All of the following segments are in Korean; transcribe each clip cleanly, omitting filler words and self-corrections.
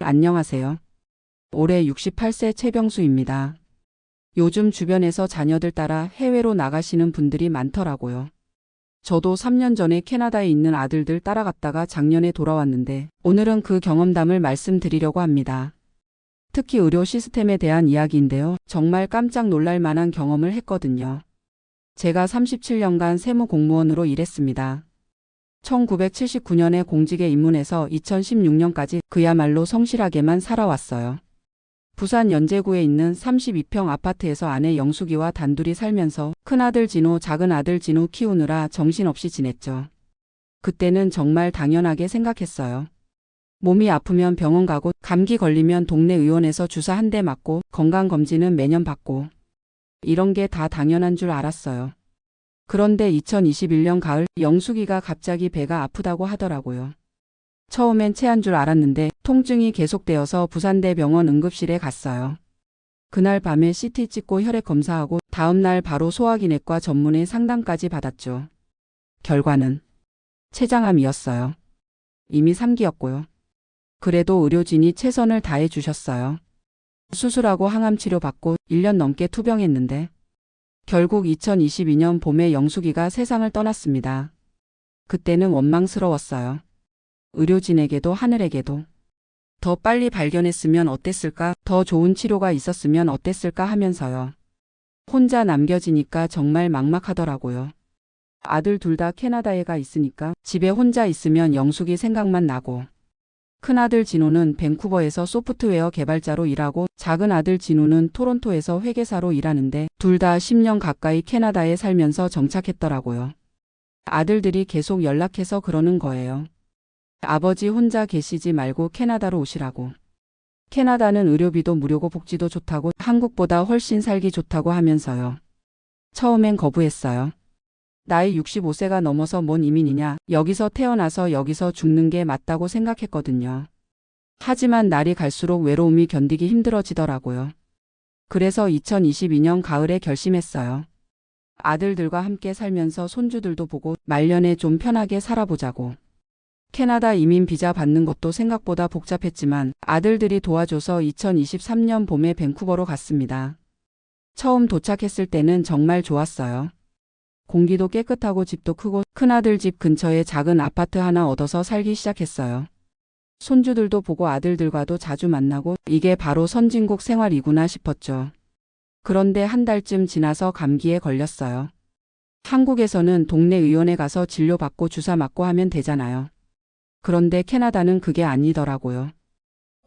안녕하세요. 올해 68세 최병수입니다. 요즘 주변에서 자녀들 따라 해외로 나가시는 분들이 많더라고요. 저도 3년 전에 캐나다에 있는 아들들 따라갔다가 작년에 돌아왔는데 오늘은 그 경험담을 말씀드리려고 합니다. 특히 의료 시스템에 대한 이야기인데요. 정말 깜짝 놀랄 만한 경험을 했거든요. 제가 37년간 세무공무원으로 일했습니다. 1979년에 공직에 입문해서 2016년까지 그야말로 성실하게만 살아왔어요. 부산 연제구에 있는 32평 아파트에서 아내 영숙이와 단둘이 살면서 큰아들 진호, 작은아들 진우 키우느라 정신없이 지냈죠. 그때는 정말 당연하게 생각했어요. 몸이 아프면 병원 가고 감기 걸리면 동네 의원에서 주사 한 대 맞고 건강검진은 매년 받고 이런 게 다 당연한 줄 알았어요. 그런데 2021년 가을 영숙이가 갑자기 배가 아프다고 하더라고요. 처음엔 체한 줄 알았는데 통증이 계속되어서 부산대병원 응급실에 갔어요. 그날 밤에 CT 찍고 혈액 검사하고 다음날 바로 소화기내과 전문의 상담까지 받았죠. 결과는 췌장암이었어요. 이미 3기였고요. 그래도 의료진이 최선을 다해 주셨어요. 수술하고 항암 치료 받고 1년 넘게 투병했는데 결국 2022년 봄에 영숙이가 세상을 떠났습니다. 그때는 원망스러웠어요. 의료진에게도 하늘에게도. 더 빨리 발견했으면 어땠을까, 더 좋은 치료가 있었으면 어땠을까 하면서요. 혼자 남겨지니까 정말 막막하더라고요. 아들 둘 다 캐나다에 가 있으니까 집에 혼자 있으면 영숙이 생각만 나고 큰아들 진호는 밴쿠버에서 소프트웨어 개발자로 일하고 작은아들 진우는 토론토에서 회계사로 일하는데 둘 다 10년 가까이 캐나다에 살면서 정착했더라고요. 아들들이 계속 연락해서 그러는 거예요. 아버지 혼자 계시지 말고 캐나다로 오시라고. 캐나다는 의료비도 무료고 복지도 좋다고 한국보다 훨씬 살기 좋다고 하면서요. 처음엔 거부했어요. 나이 65세가 넘어서 뭔 이민이냐, 여기서 태어나서 여기서 죽는 게 맞다고 생각했거든요. 하지만 날이 갈수록 외로움이 견디기 힘들어지더라고요. 그래서 2022년 가을에 결심했어요. 아들들과 함께 살면서 손주들도 보고 말년에 좀 편하게 살아보자고. 캐나다 이민 비자 받는 것도 생각보다 복잡했지만 아들들이 도와줘서 2023년 봄에 밴쿠버로 갔습니다. 처음 도착했을 때는 정말 좋았어요. 공기도 깨끗하고 집도 크고 큰아들 집 근처에 작은 아파트 하나 얻어서 살기 시작했어요. 손주들도 보고 아들들과도 자주 만나고 이게 바로 선진국 생활이구나 싶었죠. 그런데 한 달쯤 지나서 감기에 걸렸어요. 한국에서는 동네 의원에 가서 진료받고 주사 맞고 하면 되잖아요. 그런데 캐나다는 그게 아니더라고요.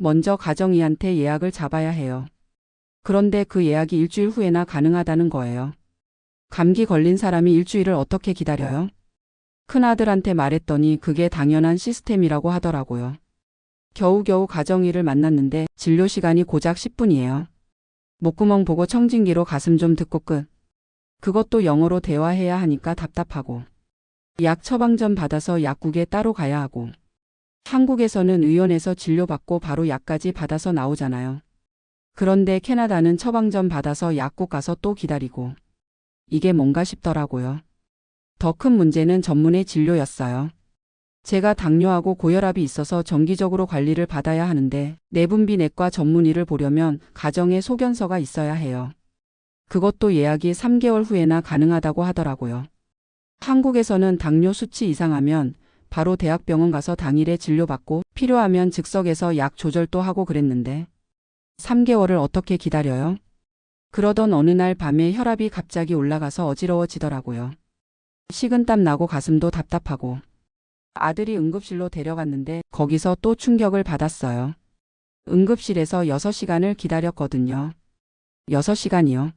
먼저 가정의한테 예약을 잡아야 해요. 그런데 그 예약이 일주일 후에나 가능하다는 거예요. 감기 걸린 사람이 일주일을 어떻게 기다려요? 큰아들한테 말했더니 그게 당연한 시스템이라고 하더라고요. 겨우겨우 가정의를 만났는데 진료 시간이 고작 10분이에요. 목구멍 보고 청진기로 가슴 좀 듣고 끝. 그것도 영어로 대화해야 하니까 답답하고. 약 처방전 받아서 약국에 따로 가야 하고. 한국에서는 의원에서 진료받고 바로 약까지 받아서 나오잖아요. 그런데 캐나다는 처방전 받아서 약국 가서 또 기다리고. 이게 뭔가 싶더라고요. 더 큰 문제는 전문의 진료였어요. 제가 당뇨하고 고혈압이 있어서 정기적으로 관리를 받아야 하는데 내분비 내과 전문의를 보려면 가정에 소견서가 있어야 해요. 그것도 예약이 3개월 후에나 가능하다고 하더라고요. 한국에서는 당뇨 수치 이상하면 바로 대학병원 가서 당일에 진료받고 필요하면 즉석에서 약 조절도 하고 그랬는데 3개월을 어떻게 기다려요? 그러던 어느 날 밤에 혈압이 갑자기 올라가서 어지러워지더라고요. 식은땀 나고 가슴도 답답하고. 아들이 응급실로 데려갔는데 거기서 또 충격을 받았어요. 응급실에서 6시간을 기다렸거든요. 6시간이요.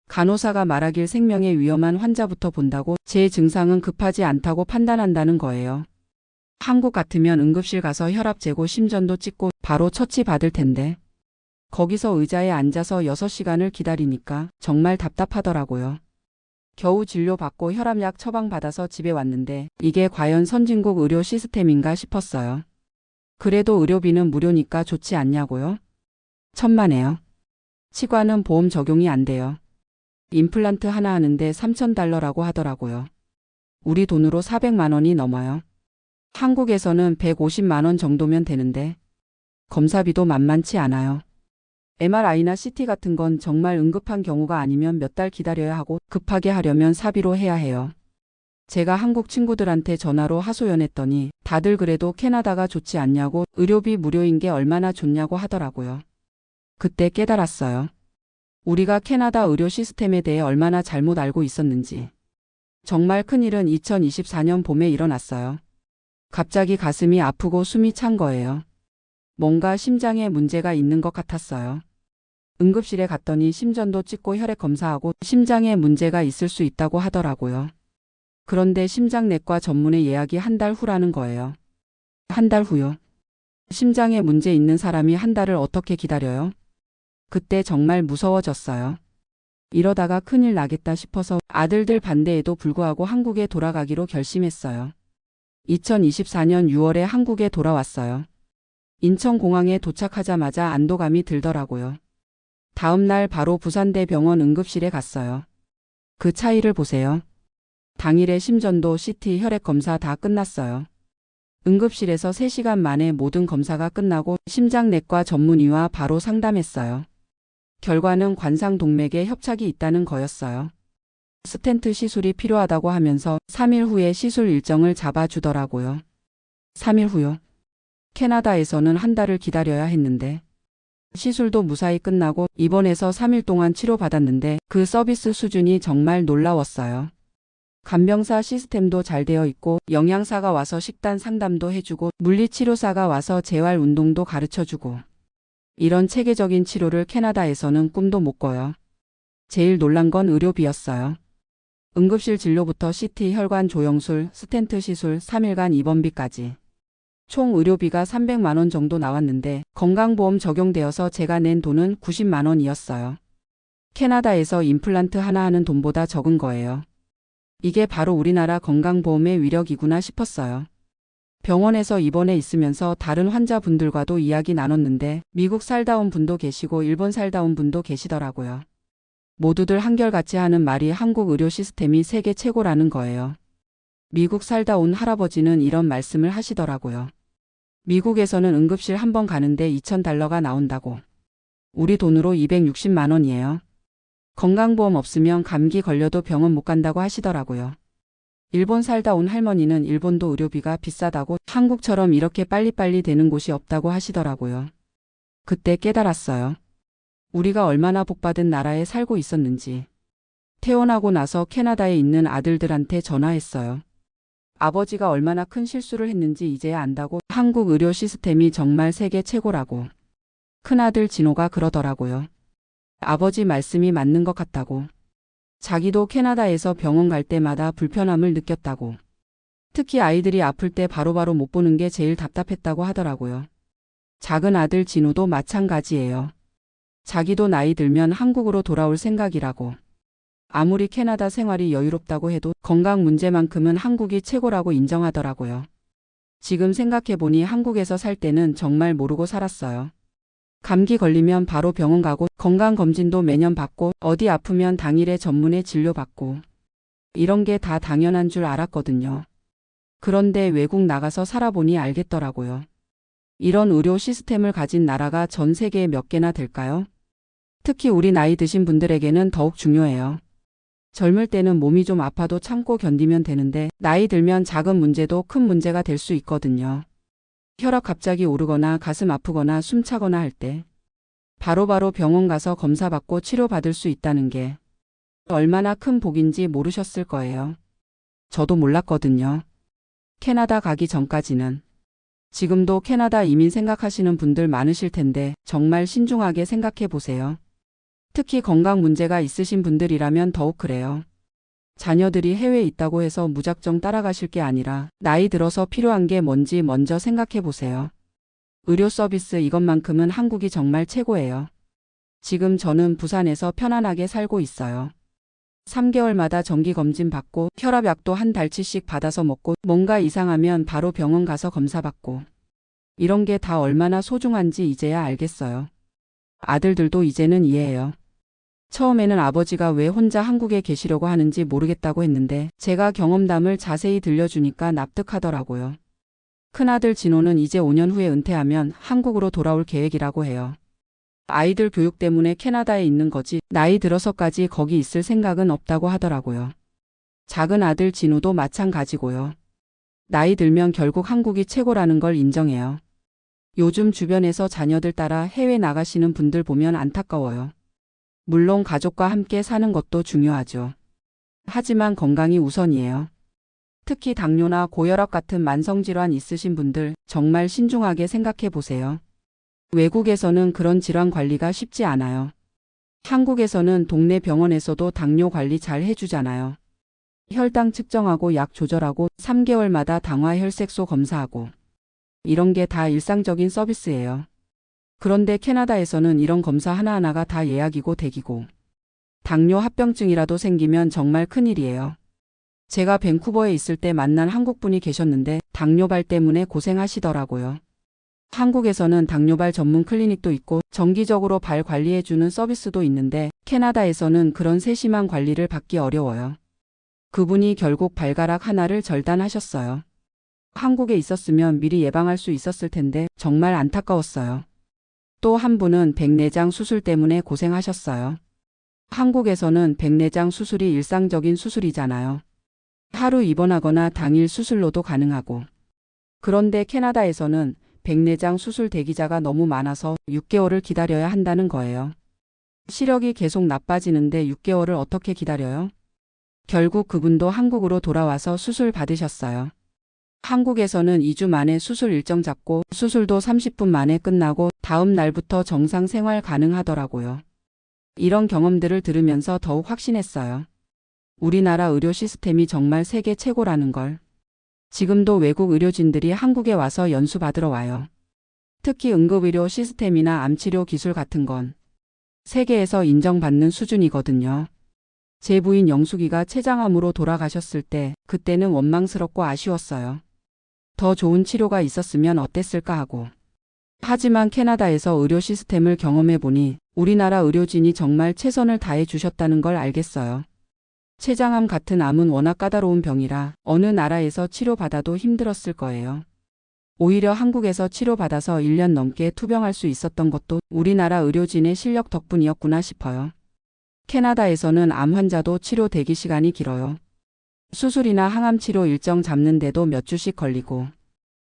간호사가 말하길 생명에 위험한 환자부터 본다고 제 증상은 급하지 않다고 판단한다는 거예요. 한국 같으면 응급실 가서 혈압 재고 심전도 찍고 바로 처치 받을 텐데. 거기서 의자에 앉아서 6시간을 기다리니까 정말 답답하더라고요. 겨우 진료받고 혈압약 처방받아서 집에 왔는데 이게 과연 선진국 의료 시스템인가 싶었어요. 그래도 의료비는 무료니까 좋지 않냐고요? 천만에요. 치과는 보험 적용이 안 돼요. 임플란트 하나 하는데 $3,000라고 하더라고요. 우리 돈으로 400만 원이 넘어요. 한국에서는 150만 원 정도면 되는데 검사비도 만만치 않아요. MRI나 CT 같은 건 정말 응급한 경우가 아니면 몇 달 기다려야 하고 급하게 하려면 사비로 해야 해요. 제가 한국 친구들한테 전화로 하소연했더니 다들 그래도 캐나다가 좋지 않냐고 의료비 무료인 게 얼마나 좋냐고 하더라고요. 그때 깨달았어요. 우리가 캐나다 의료 시스템에 대해 얼마나 잘못 알고 있었는지. 정말 큰일은 2024년 봄에 일어났어요. 갑자기 가슴이 아프고 숨이 찬 거예요. 뭔가 심장에 문제가 있는 것 같았어요. 응급실에 갔더니 심전도 찍고 혈액 검사하고 심장에 문제가 있을 수 있다고 하더라고요. 그런데 심장내과 전문의 예약이 한 달 후라는 거예요. 한 달 후요. 심장에 문제 있는 사람이 한 달을 어떻게 기다려요? 그때 정말 무서워졌어요. 이러다가 큰일 나겠다 싶어서 아들들 반대에도 불구하고 한국에 돌아가기로 결심했어요. 2024년 6월에 한국에 돌아왔어요. 인천공항에 도착하자마자 안도감이 들더라고요. 다음 날 바로 부산대병원 응급실에 갔어요. 그 차이를 보세요. 당일에 심전도 CT 혈액 검사 다 끝났어요. 응급실에서 3시간 만에 모든 검사가 끝나고 심장내과 전문의와 바로 상담했어요. 결과는 관상동맥에 협착이 있다는 거였어요. 스텐트 시술이 필요하다고 하면서 3일 후에 시술 일정을 잡아주더라고요. 3일 후요. 캐나다에서는 한 달을 기다려야 했는데 시술도 무사히 끝나고 입원해서 3일 동안 치료받았는데 그 서비스 수준이 정말 놀라웠어요. 간병사 시스템도 잘 되어 있고 영양사가 와서 식단 상담도 해주고 물리치료사가 와서 재활 운동도 가르쳐주고 이런 체계적인 치료를 캐나다에서는 꿈도 못 꿔요. 제일 놀란 건 의료비였어요. 응급실 진료부터 CT 혈관 조영술, 스텐트 시술, 3일간 입원비까지. 총 의료비가 300만 원 정도 나왔는데 건강보험 적용되어서 제가 낸 돈은 90만 원이었어요. 캐나다에서 임플란트 하나 하는 돈보다 적은 거예요. 이게 바로 우리나라 건강보험의 위력이구나 싶었어요. 병원에서 입원해 있으면서 다른 환자분들과도 이야기 나눴는데 미국 살다 온 분도 계시고 일본 살다 온 분도 계시더라고요. 모두들 한결같이 하는 말이 한국 의료 시스템이 세계 최고라는 거예요. 미국 살다 온 할아버지는 이런 말씀을 하시더라고요. 미국에서는 응급실 한 번 가는데 $2,000가 나온다고. 우리 돈으로 260만 원이에요. 건강보험 없으면 감기 걸려도 병원 못 간다고 하시더라고요. 일본 살다 온 할머니는 일본도 의료비가 비싸다고 한국처럼 이렇게 빨리빨리 되는 곳이 없다고 하시더라고요. 그때 깨달았어요. 우리가 얼마나 복받은 나라에 살고 있었는지. 태어나고 나서 캐나다에 있는 아들들한테 전화했어요. 아버지가 얼마나 큰 실수를 했는지 이제야 안다고 한국 의료 시스템이 정말 세계 최고라고. 큰아들 진호가 그러더라고요. 아버지 말씀이 맞는 것 같다고. 자기도 캐나다에서 병원 갈 때마다 불편함을 느꼈다고. 특히 아이들이 아플 때 바로바로 못 보는 게 제일 답답했다고 하더라고요. 작은 아들 진호도 마찬가지예요. 자기도 나이 들면 한국으로 돌아올 생각이라고. 아무리 캐나다 생활이 여유롭다고 해도 건강 문제만큼은 한국이 최고라고 인정하더라고요. 지금 생각해보니 한국에서 살 때는 정말 모르고 살았어요. 감기 걸리면 바로 병원 가고 건강검진도 매년 받고 어디 아프면 당일에 전문의 진료받고 이런 게 다 당연한 줄 알았거든요. 그런데 외국 나가서 살아보니 알겠더라고요. 이런 의료 시스템을 가진 나라가 전 세계에 몇 개나 될까요? 특히 우리 나이 드신 분들에게는 더욱 중요해요. 젊을 때는 몸이 좀 아파도 참고 견디면 되는데 나이 들면 작은 문제도 큰 문제가 될 수 있거든요. 혈압 갑자기 오르거나 가슴 아프거나 숨차거나 할 때 바로바로 병원 가서 검사받고 치료받을 수 있다는 게 얼마나 큰 복인지 모르셨을 거예요. 저도 몰랐거든요. 캐나다 가기 전까지는. 지금도 캐나다 이민 생각하시는 분들 많으실 텐데 정말 신중하게 생각해 보세요. 특히 건강 문제가 있으신 분들이라면 더욱 그래요. 자녀들이 해외에 있다고 해서 무작정 따라가실 게 아니라 나이 들어서 필요한 게 뭔지 먼저 생각해 보세요. 의료 서비스 이것만큼은 한국이 정말 최고예요. 지금 저는 부산에서 편안하게 살고 있어요. 3개월마다 정기검진 받고 혈압약도 한 달치씩 받아서 먹고 뭔가 이상하면 바로 병원 가서 검사받고 이런 게 다 얼마나 소중한지 이제야 알겠어요. 아들들도 이제는 이해해요. 처음에는 아버지가 왜 혼자 한국에 계시려고 하는지 모르겠다고 했는데 제가 경험담을 자세히 들려주니까 납득하더라고요. 큰아들 진호는 이제 5년 후에 은퇴하면 한국으로 돌아올 계획이라고 해요. 아이들 교육 때문에 캐나다에 있는 거지 나이 들어서까지 거기 있을 생각은 없다고 하더라고요. 작은 아들 진호도 마찬가지고요. 나이 들면 결국 한국이 최고라는 걸 인정해요. 요즘 주변에서 자녀들 따라 해외 나가시는 분들 보면 안타까워요. 물론 가족과 함께 사는 것도 중요하죠. 하지만 건강이 우선이에요. 특히 당뇨나 고혈압 같은 만성질환 있으신 분들 정말 신중하게 생각해 보세요. 외국에서는 그런 질환 관리가 쉽지 않아요. 한국에서는 동네 병원에서도 당뇨 관리 잘 해주잖아요. 혈당 측정하고 약 조절하고 3개월마다 당화 혈색소 검사하고 이런 게 다 일상적인 서비스예요. 그런데 캐나다에서는 이런 검사 하나하나가 다 예약이고 대기고 당뇨 합병증이라도 생기면 정말 큰일이에요. 제가 밴쿠버에 있을 때 만난 한국분이 계셨는데 당뇨발 때문에 고생하시더라고요. 한국에서는 당뇨발 전문 클리닉도 있고 정기적으로 발 관리해주는 서비스도 있는데 캐나다에서는 그런 세심한 관리를 받기 어려워요. 그분이 결국 발가락 하나를 절단하셨어요. 한국에 있었으면 미리 예방할 수 있었을 텐데 정말 안타까웠어요. 또 한 분은 백내장 수술 때문에 고생하셨어요. 한국에서는 백내장 수술이 일상적인 수술이잖아요. 하루 입원하거나 당일 수술로도 가능하고. 그런데 캐나다에서는 백내장 수술 대기자가 너무 많아서 6개월을 기다려야 한다는 거예요. 시력이 계속 나빠지는데 6개월을 어떻게 기다려요? 결국 그분도 한국으로 돌아와서 수술 받으셨어요. 한국에서는 2주 만에 수술 일정 잡고 수술도 30분 만에 끝나고 다음 날부터 정상 생활 가능하더라고요. 이런 경험들을 들으면서 더욱 확신했어요. 우리나라 의료 시스템이 정말 세계 최고라는 걸. 지금도 외국 의료진들이 한국에 와서 연수 받으러 와요. 특히 응급의료 시스템이나 암치료 기술 같은 건 세계에서 인정받는 수준이거든요. 제 부인 영숙이가 췌장암으로 돌아가셨을 때 그때는 원망스럽고 아쉬웠어요. 더 좋은 치료가 있었으면 어땠을까 하고. 하지만 캐나다에서 의료 시스템을 경험해 보니 우리나라 의료진이 정말 최선을 다해 주셨다는 걸 알겠어요. 췌장암 같은 암은 워낙 까다로운 병이라 어느 나라에서 치료받아도 힘들었을 거예요. 오히려 한국에서 치료받아서 1년 넘게 투병할 수 있었던 것도 우리나라 의료진의 실력 덕분이었구나 싶어요. 캐나다에서는 암 환자도 치료 대기 시간이 길어요. 수술이나 항암 치료 일정 잡는데도 몇 주씩 걸리고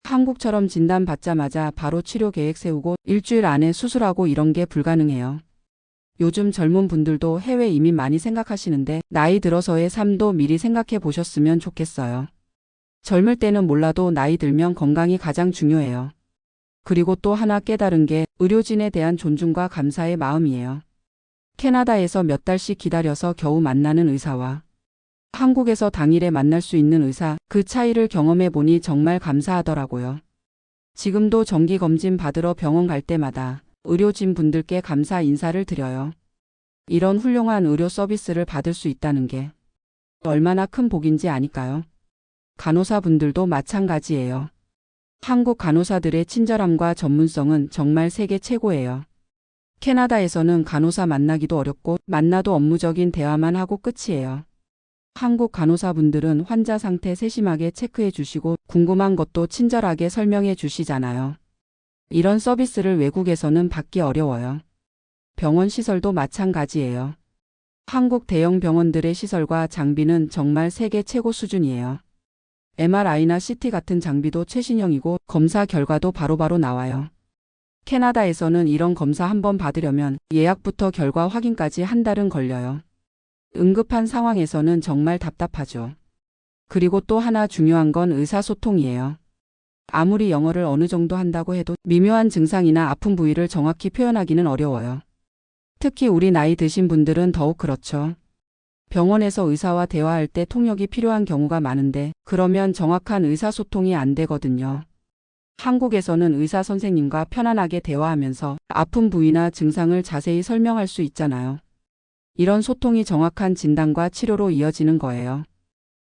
한국처럼 진단 받자마자 바로 치료 계획 세우고 일주일 안에 수술하고 이런 게 불가능해요. 요즘 젊은 분들도 해외 이민 많이 생각하시는데 나이 들어서의 삶도 미리 생각해 보셨으면 좋겠어요. 젊을 때는 몰라도 나이 들면 건강이 가장 중요해요. 그리고 또 하나 깨달은 게 의료진에 대한 존중과 감사의 마음이에요. 캐나다에서 몇 달씩 기다려서 겨우 만나는 의사와 한국에서 당일에 만날 수 있는 의사, 그 차이를 경험해 보니 정말 감사하더라고요. 지금도 정기검진 받으러 병원 갈 때마다 의료진 분들께 감사 인사를 드려요. 이런 훌륭한 의료 서비스를 받을 수 있다는 게 얼마나 큰 복인지 아니까요. 간호사분들도 마찬가지예요. 한국 간호사들의 친절함과 전문성은 정말 세계 최고예요. 캐나다에서는 간호사 만나기도 어렵고 만나도 업무적인 대화만 하고 끝이에요. 한국 간호사분들은 환자 상태 세심하게 체크해 주시고 궁금한 것도 친절하게 설명해 주시잖아요. 이런 서비스를 외국에서는 받기 어려워요. 병원 시설도 마찬가지예요. 한국 대형 병원들의 시설과 장비는 정말 세계 최고 수준이에요. MRI나 CT 같은 장비도 최신형이고 검사 결과도 바로바로 나와요. 캐나다에서는 이런 검사 한번 받으려면 예약부터 결과 확인까지 한 달은 걸려요. 응급한 상황에서는 정말 답답하죠. 그리고 또 하나 중요한 건 의사소통이에요. 아무리 영어를 어느 정도 한다고 해도 미묘한 증상이나 아픈 부위를 정확히 표현하기는 어려워요. 특히 우리 나이 드신 분들은 더욱 그렇죠. 병원에서 의사와 대화할 때 통역이 필요한 경우가 많은데 그러면 정확한 의사소통이 안 되거든요. 한국에서는 의사 선생님과 편안하게 대화하면서 아픈 부위나 증상을 자세히 설명할 수 있잖아요. 이런 소통이 정확한 진단과 치료로 이어지는 거예요.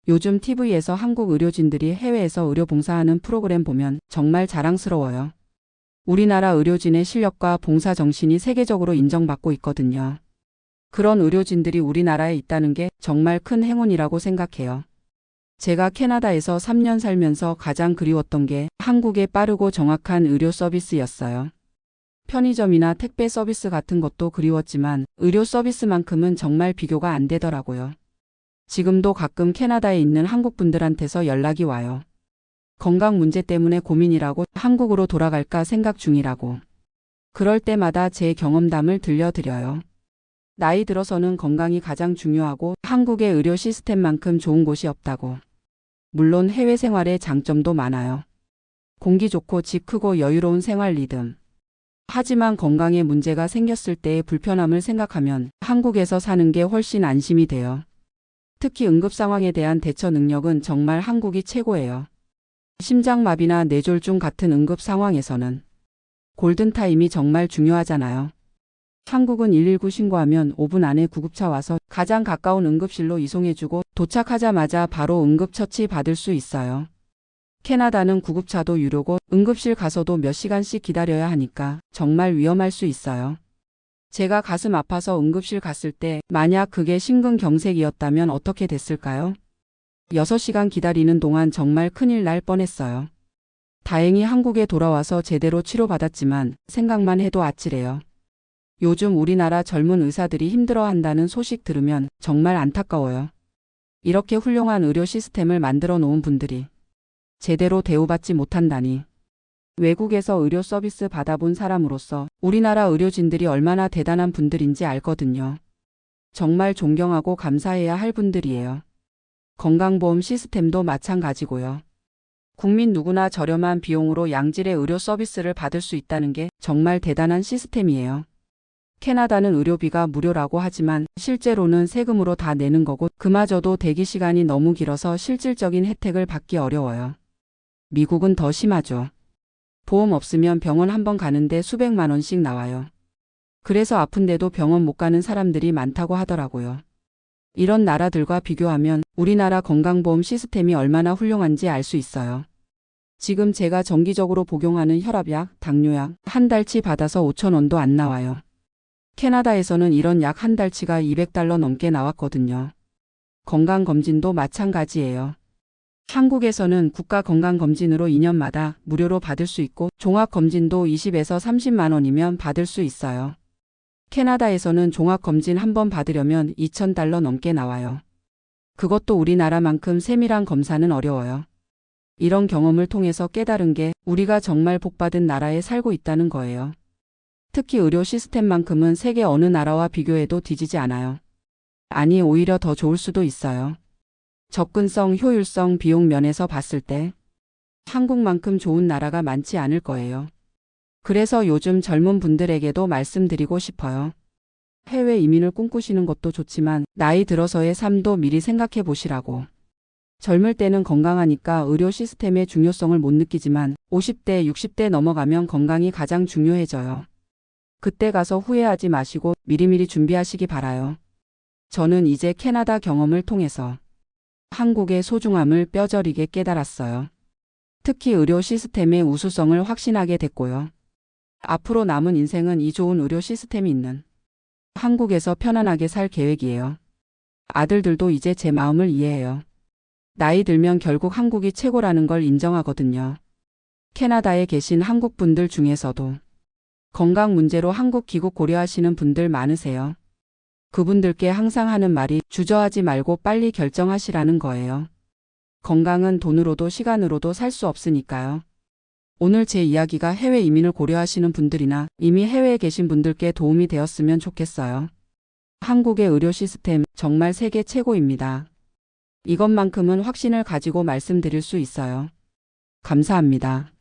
요즘 TV에서 한국 의료진들이 해외에서 의료 봉사하는 프로그램 보면 정말 자랑스러워요. 우리나라 의료진의 실력과 봉사 정신이 세계적으로 인정받고 있거든요. 그런 의료진들이 우리나라에 있다는 게 정말 큰 행운이라고 생각해요. 제가 캐나다에서 3년 살면서 가장 그리웠던 게 한국의 빠르고 정확한 의료 서비스였어요. 편의점이나 택배 서비스 같은 것도 그리웠지만 의료 서비스만큼은 정말 비교가 안 되더라고요. 지금도 가끔 캐나다에 있는 한국 분들한테서 연락이 와요. 건강 문제 때문에 고민이라고, 한국으로 돌아갈까 생각 중이라고. 그럴 때마다 제 경험담을 들려드려요. 나이 들어서는 건강이 가장 중요하고 한국의 의료 시스템만큼 좋은 곳이 없다고. 물론 해외 생활의 장점도 많아요. 공기 좋고 집 크고 여유로운 생활 리듬. 하지만 건강에 문제가 생겼을 때의 불편함을 생각하면 한국에서 사는 게 훨씬 안심이 돼요. 특히 응급 상황에 대한 대처 능력은 정말 한국이 최고예요. 심장마비나 뇌졸중 같은 응급 상황에서는 골든타임이 정말 중요하잖아요. 한국은 119 신고하면 5분 안에 구급차 와서 가장 가까운 응급실로 이송해주고 도착하자마자 바로 응급처치 받을 수 있어요. 캐나다는 구급차도 유료고 응급실 가서도 몇 시간씩 기다려야 하니까 정말 위험할 수 있어요. 제가 가슴 아파서 응급실 갔을 때 만약 그게 심근경색이었다면 어떻게 됐을까요? 6시간 기다리는 동안 정말 큰일 날 뻔했어요. 다행히 한국에 돌아와서 제대로 치료받았지만 생각만 해도 아찔해요. 요즘 우리나라 젊은 의사들이 힘들어한다는 소식 들으면 정말 안타까워요. 이렇게 훌륭한 의료 시스템을 만들어 놓은 분들이 제대로 대우받지 못한다니. 외국에서 의료 서비스 받아본 사람으로서 우리나라 의료진들이 얼마나 대단한 분들인지 알거든요. 정말 존경하고 감사해야 할 분들이에요. 건강보험 시스템도 마찬가지고요. 국민 누구나 저렴한 비용으로 양질의 의료 서비스를 받을 수 있다는 게 정말 대단한 시스템이에요. 캐나다는 의료비가 무료라고 하지만 실제로는 세금으로 다 내는 거고 그마저도 대기 시간이 너무 길어서 실질적인 혜택을 받기 어려워요. 미국은 더 심하죠. 보험 없으면 병원 한 번 가는데 수백만 원씩 나와요. 그래서 아픈데도 병원 못 가는 사람들이 많다고 하더라고요. 이런 나라들과 비교하면 우리나라 건강보험 시스템이 얼마나 훌륭한지 알 수 있어요. 지금 제가 정기적으로 복용하는 혈압약, 당뇨약 한 달치 받아서 5,000원도 안 나와요. 캐나다에서는 이런 약 한 달치가 $200 넘게 나왔거든요. 건강검진도 마찬가지예요. 한국에서는 국가건강검진으로 2년마다 무료로 받을 수 있고 종합검진도 20에서 30만 원이면 받을 수 있어요. 캐나다에서는 종합검진 한 번 받으려면 $2,000 넘게 나와요. 그것도 우리나라만큼 세밀한 검사는 어려워요. 이런 경험을 통해서 깨달은 게 우리가 정말 복받은 나라에 살고 있다는 거예요. 특히 의료 시스템만큼은 세계 어느 나라와 비교해도 뒤지지 않아요. 아니, 오히려 더 좋을 수도 있어요. 접근성, 효율성, 비용 면에서 봤을 때 한국만큼 좋은 나라가 많지 않을 거예요. 그래서 요즘 젊은 분들에게도 말씀드리고 싶어요. 해외 이민을 꿈꾸시는 것도 좋지만 나이 들어서의 삶도 미리 생각해 보시라고. 젊을 때는 건강하니까 의료 시스템의 중요성을 못 느끼지만 50대, 60대 넘어가면 건강이 가장 중요해져요. 그때 가서 후회하지 마시고 미리미리 준비하시기 바라요. 저는 이제 캐나다 경험을 통해서 한국의 소중함을 뼈저리게 깨달았어요. 특히 의료 시스템의 우수성을 확신하게 됐고요. 앞으로 남은 인생은 이 좋은 의료 시스템이 있는 한국에서 편안하게 살 계획이에요. 아들들도 이제 제 마음을 이해해요. 나이 들면 결국 한국이 최고라는 걸 인정하거든요. 캐나다에 계신 한국 분들 중에서도 건강 문제로 한국 귀국 고려하시는 분들 많으세요. 그분들께 항상 하는 말이 주저하지 말고 빨리 결정하시라는 거예요. 건강은 돈으로도 시간으로도 살 수 없으니까요. 오늘 제 이야기가 해외 이민을 고려하시는 분들이나 이미 해외에 계신 분들께 도움이 되었으면 좋겠어요. 한국의 의료 시스템 정말 세계 최고입니다. 이것만큼은 확신을 가지고 말씀드릴 수 있어요. 감사합니다.